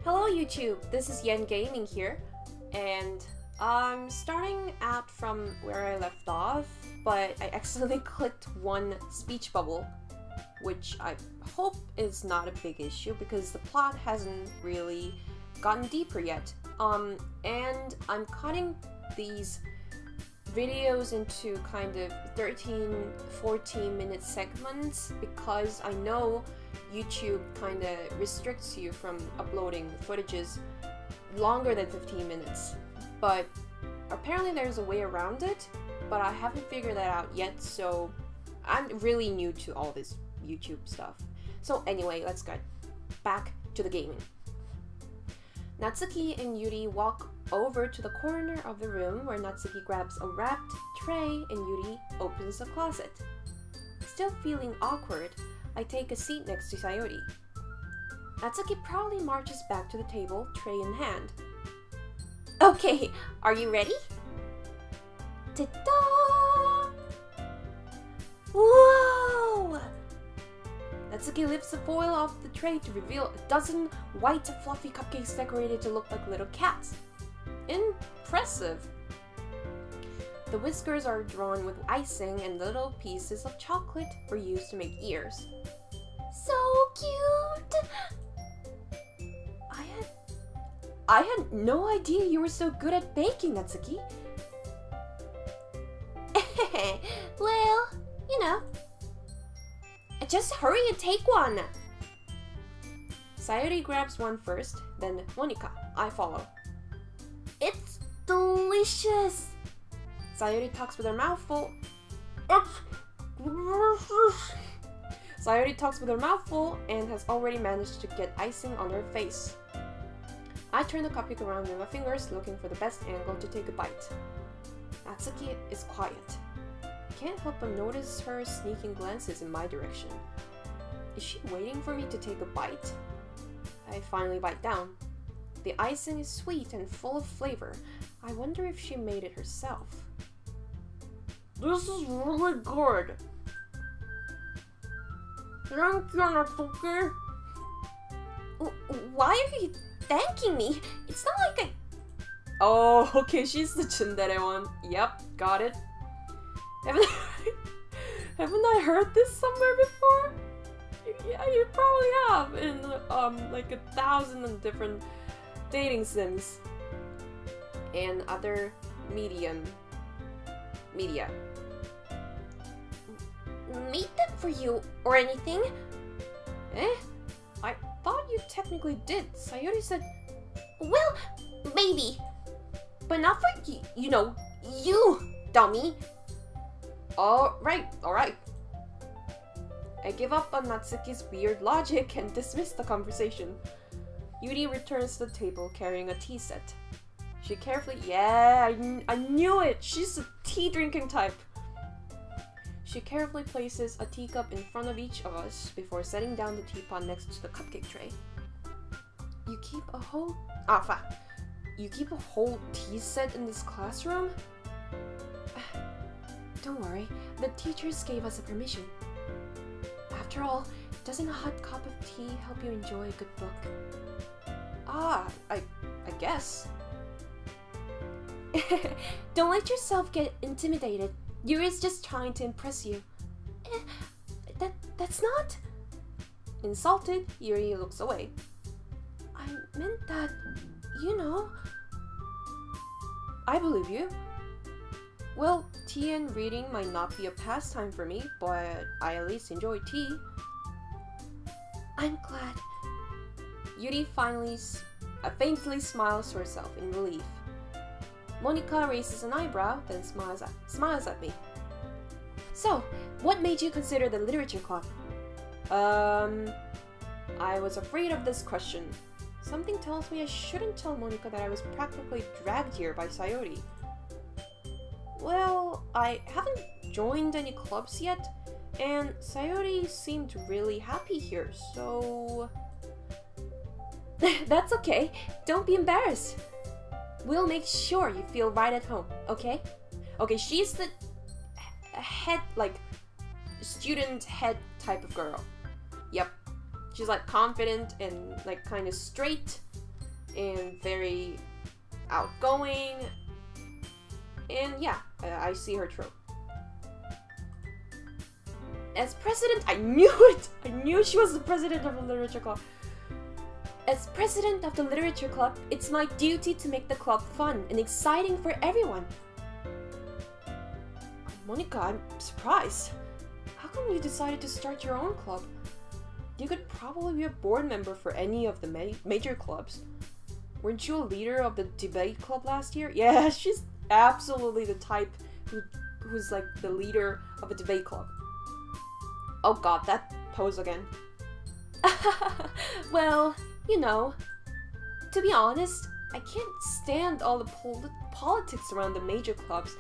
Hello YouTube, this is Yen Gaming here, and I'm starting out from where I left off, but I accidentally clicked one speech bubble, which I hope is not a big issue because the plot hasn't really gotten deeper yet. And I'm cutting these videos into kind of 13-14 minute segments because I know YouTube kind of restricts you from uploading footages longer than 15 minutes. But apparently there's a way around it, but I haven't figured that out yet, so I'm really new to all this YouTube stuff. So anyway, let's get back to the gaming. Natsuki and Yuri walk over to the corner of the room where Natsuki grabs a wrapped tray and Yuri opens the closet. Still feeling awkward, I take a seat next to Sayori. Natsuki proudly marches back to the table, tray in hand. Okay, are you ready? Ta-da! Whoa! Natsuki lifts the foil off the tray to reveal a dozen white fluffy cupcakes decorated to look like little cats. Impressive! The whiskers are drawn with icing and little pieces of chocolate were used to make ears. So cute! I had no idea you were so good at baking, Natsuki. Well, you know. Just hurry and take one! Sayori grabs one first, then Monika. I follow. It's delicious! Sayori talks with her mouth full. Sayori talks with her mouth full and has already managed to get icing on her face. I turn the cupcake around with my fingers, looking for the best angle to take a bite. Natsuki is quiet. I can't help but notice her sneaking glances in my direction. Is she waiting for me to take a bite? I finally bite down. The icing is sweet and full of flavor. I wonder if she made it herself. This is really good. Thank you, Natsuki. Why are you thanking me? It's not like I... Oh, okay, she's the tsundere one. Yep, got it. Haven't I heard this somewhere before? Yeah, you probably have in like 1,000 different dating sims and other media. Made them for you or anything? Eh? I thought you technically did. Sayori said, well, maybe. But not for you, dummy. Alright. I give up on Natsuki's weird logic and dismiss the conversation. Yuri returns to the table carrying a tea set. She carefully... Yeah, I knew it! She's a tea drinking type! She carefully places a teacup in front of each of us before setting down the teapot next to the cupcake tray. You keep a whole... You keep a whole tea set in this classroom? Don't worry, the teachers gave us a permission. After all, doesn't a hot cup of tea help you enjoy a good book? I guess. Don't let yourself get intimidated. Yuri's just trying to impress you. That's not... Insulted, Yuri looks away. I meant that, I believe you. Well, tea and reading might not be a pastime for me, but I at least enjoy tea. I'm glad. Yuri faintly smiles to herself in relief. Monika raises an eyebrow, then smiles at me. So, what made you consider the literature club? I was afraid of this question. Something tells me I shouldn't tell Monika that I was practically dragged here by Sayori. Well, I haven't joined any clubs yet, and Sayori seemed really happy here, so... That's okay, don't be embarrassed. We'll make sure you feel right at home, okay? Okay, she's the head, student head type of girl. Yep. She's confident and kind of straight, and very outgoing. And yeah, I see her trope. As president, I knew it! I knew she was the president of the literature club. As president of the literature club, it's my duty to make the club fun and exciting for everyone. Monica, I'm surprised. How come you decided to start your own club? You could probably be a board member for any of the major clubs. Weren't you a leader of the debate club last year? Yeah, she's absolutely the type who's like the leader of a debate club. Oh god, that pose again. Well, you know, to be honest, I can't stand all the politics around the major clubs.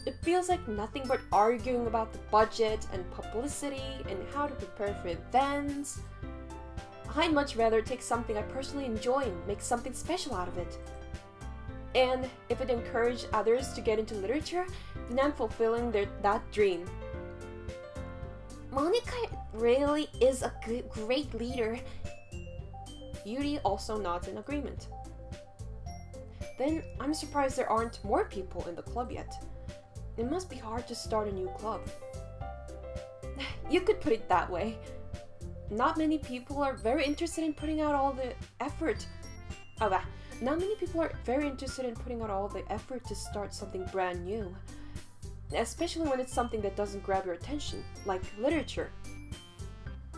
It feels like nothing but arguing about the budget and publicity and how to prepare for events. I'd much rather take something I personally enjoy and make something special out of it. And if it encouraged others to get into literature, then I'm fulfilling that dream. Monica really is a great leader. Yuri also nods in agreement. Then I'm surprised there aren't more people in the club yet. It must be hard to start a new club. You could put it that way. Not many people are very interested in putting out all the effort. Not many people are very interested in putting out all the effort to start something brand new. Especially when it's something that doesn't grab your attention, like literature.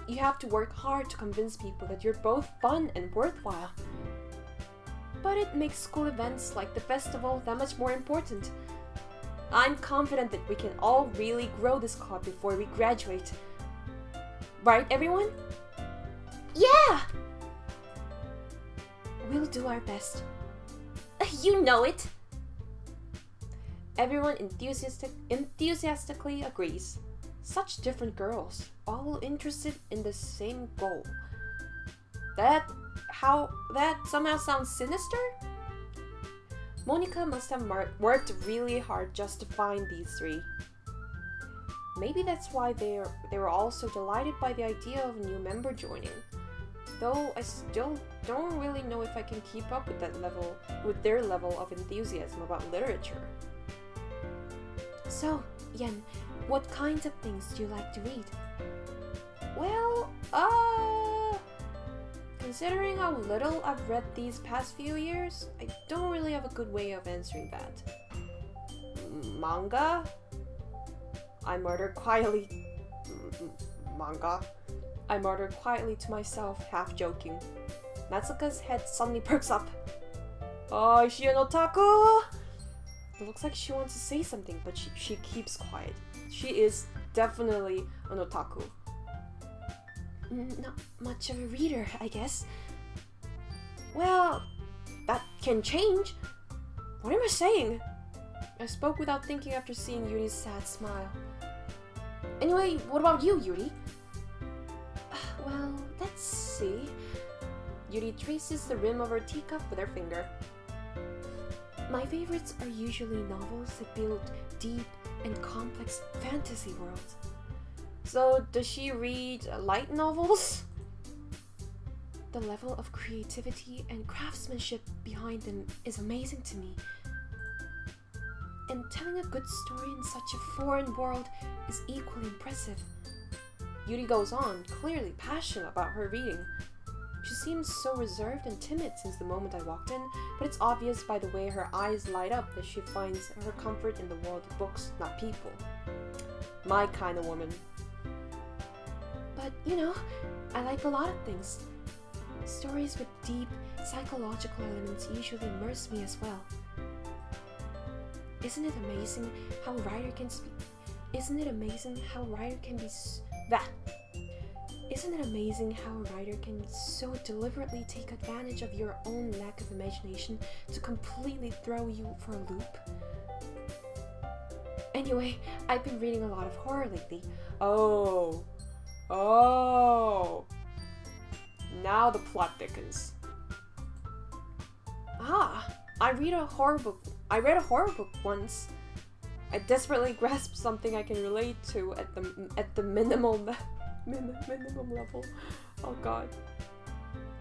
You have to work hard to convince people that you're both fun and worthwhile. But it makes school events like the festival that much more important. I'm confident that we can all really grow this club before we graduate. Right, everyone? Yeah! We'll do our best. You know it! Everyone enthusiastically agrees. Such different girls, all interested in the same goal. That somehow sounds sinister? Monica must have worked really hard just to find these three. Maybe that's why they were all so delighted by the idea of a new member joining. Though I still don't really know if I can keep up with their level of enthusiasm about literature. So, Yen, what kinds of things do you like to read? Well, considering how little I've read these past few years, I don't really have a good way of answering that. Manga? I muttered quietly. Manga? I muttered quietly to myself, half joking. Natsuka's head suddenly perks up. Oh, is she an otaku? It looks like she wants to say something, but she keeps quiet. She is definitely an otaku. Not much of a reader, I guess. Well, that can change. What am I saying? I spoke without thinking after seeing Yuri's sad smile. Anyway, what about you, Yuri? Well, let's see. Yuri traces the rim of her teacup with her finger. My favorites are usually novels that build deep and complex fantasy worlds. So, does she read light novels? The level of creativity and craftsmanship behind them is amazing to me. And telling a good story in such a foreign world is equally impressive. Yuri goes on, clearly passionate about her reading. She seems so reserved and timid since the moment I walked in, but it's obvious by the way her eyes light up that she finds her comfort in the world of books, not people. My kind of woman. But, you know, I like a lot of things. Stories with deep psychological elements usually immerse me as well. Isn't it amazing how a writer can speak? Isn't it amazing how a writer can be Isn't it amazing how a writer can so deliberately take advantage of your own lack of imagination to completely throw you for a loop? Anyway, I've been reading a lot of horror lately. Oh. Now the plot thickens. I read a horror book once. I desperately grasped something I can relate to at the minimum level. Oh god.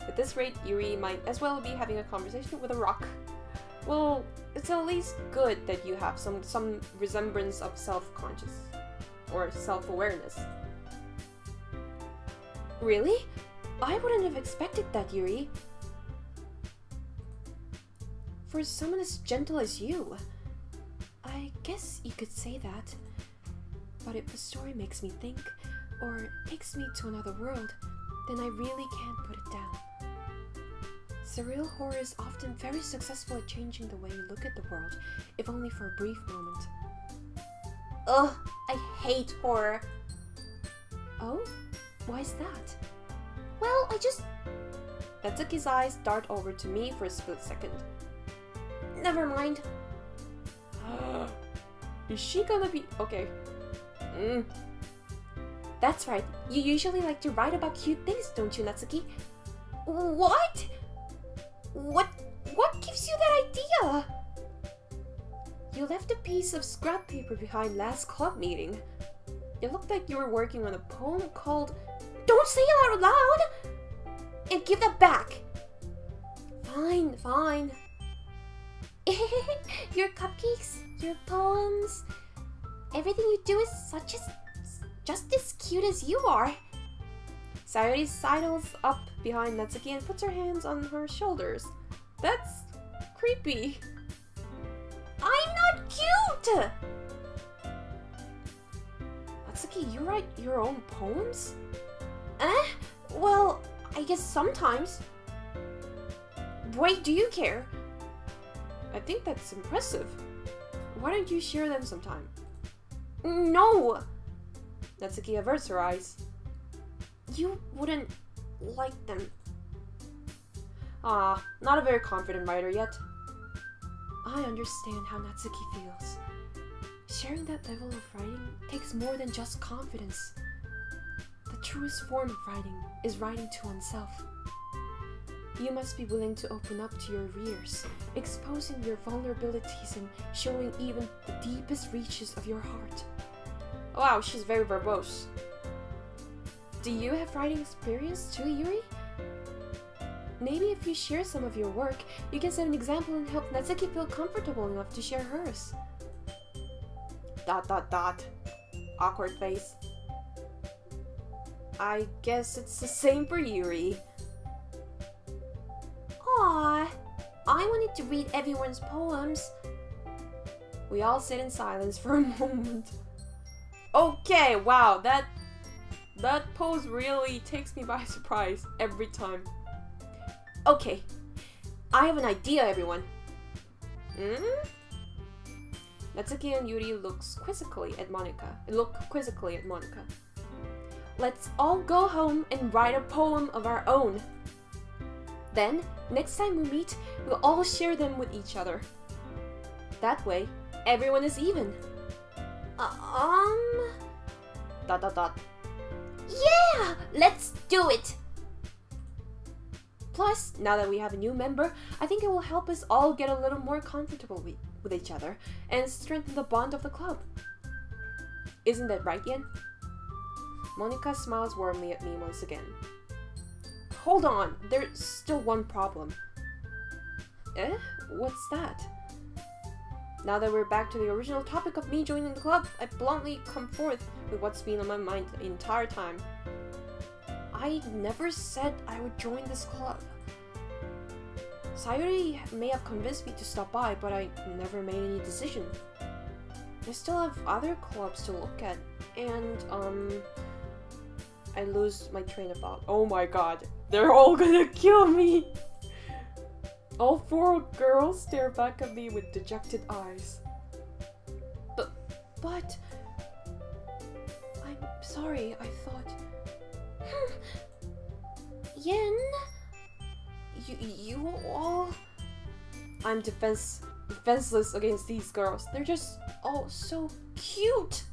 At this rate, Yuri might as well be having a conversation with a rock. Well, it's at least good that you have some resemblance of self-conscious or self-awareness. Really? I wouldn't have expected that, Yuri. For someone as gentle as you. I guess you could say that. But if the story makes me think, or takes me to another world, then I really can't put it down. Surreal horror is often very successful at changing the way you look at the world, if only for a brief moment. Ugh, I hate horror. Oh? Why is that? Well, Natsuki's eyes dart over to me for a split second. Never mind. Is she gonna be... Okay. That's right. You usually like to write about cute things, don't you, Natsuki? What? What gives you that idea? You left a piece of scrap paper behind last club meeting. It looked like you were working on a poem called... Don't say it out loud! And give that back! Fine. Your cupcakes, your poems, everything you do is just as cute as you are. Sayori sidles up behind Natsuki and puts her hands on her shoulders. That's creepy. I'm not cute! Natsuki, you write your own poems? Well, I guess sometimes. Wait, do you care? I think that's impressive. Why don't you share them sometime? No! Natsuki averts her eyes. You wouldn't like them. Not a very confident writer yet. I understand how Natsuki feels. Sharing that level of writing takes more than just confidence. The truest form of writing is writing to oneself. You must be willing to open up to your readers, exposing your vulnerabilities and showing even the deepest reaches of your heart. Wow, she's very verbose. Do you have writing experience too, Yuri? Maybe if you share some of your work, you can set an example and help Natsuki feel comfortable enough to share hers. ... Awkward face. I guess it's the same for Yuri. Aww, I wanted to read everyone's poems. We all sit in silence for a moment. Okay, wow, that pose really takes me by surprise every time. Okay, I have an idea, everyone. Natsuki and Yuri look quizzically at Monika. Let's all go home and write a poem of our own. Then, next time we meet, we'll all share them with each other. That way, everyone is even. Yeah! Let's do it! Plus, now that we have a new member, I think it will help us all get a little more comfortable with each other and strengthen the bond of the club. Isn't that right, Yen? Monika smiles warmly at me once again. Hold on, there's still one problem. What's that? Now that we're back to the original topic of me joining the club, I bluntly come forth with what's been on my mind the entire time. I never said I would join this club. Sayori may have convinced me to stop by, but I never made any decision. I still have other clubs to look at, and I lose my train of thought. Oh my god, they're all gonna kill me! All four girls stare back at me with dejected eyes. But... I'm sorry, I thought... Yen? You all... I'm defenseless against these girls. They're just all so cute!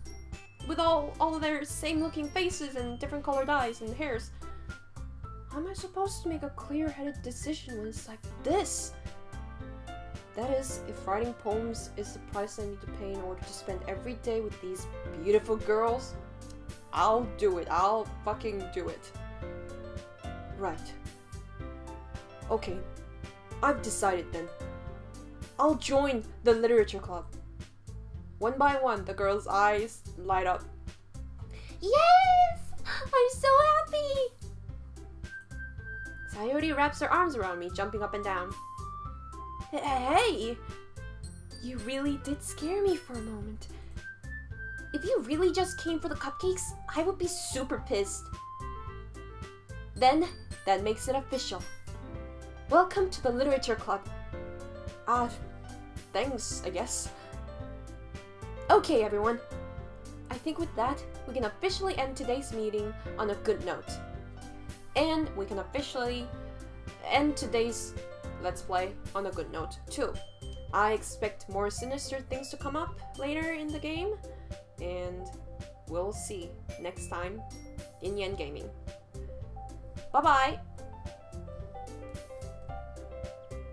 With all of their same looking faces and different colored eyes and hairs. How am I supposed to make a clear-headed decision when it's like this? That is, if writing poems is the price I need to pay in order to spend every day with these beautiful girls, I'll do it. I'll fucking do it. Right. Okay, I've decided then. I'll join the literature club. One by one, the girl's eyes light up. Yes! I'm so happy! Sayori wraps her arms around me, jumping up and down. Hey! You really did scare me for a moment. If you really just came for the cupcakes, I would be super pissed. Then, that makes it official. Welcome to the literature club. Thanks, I guess. Okay, everyone. I think with that, we can officially end today's meeting on a good note. And we can officially end today's Let's Play on a good note, too. I expect more sinister things to come up later in the game, and we'll see next time in Yen Gaming. Bye-bye!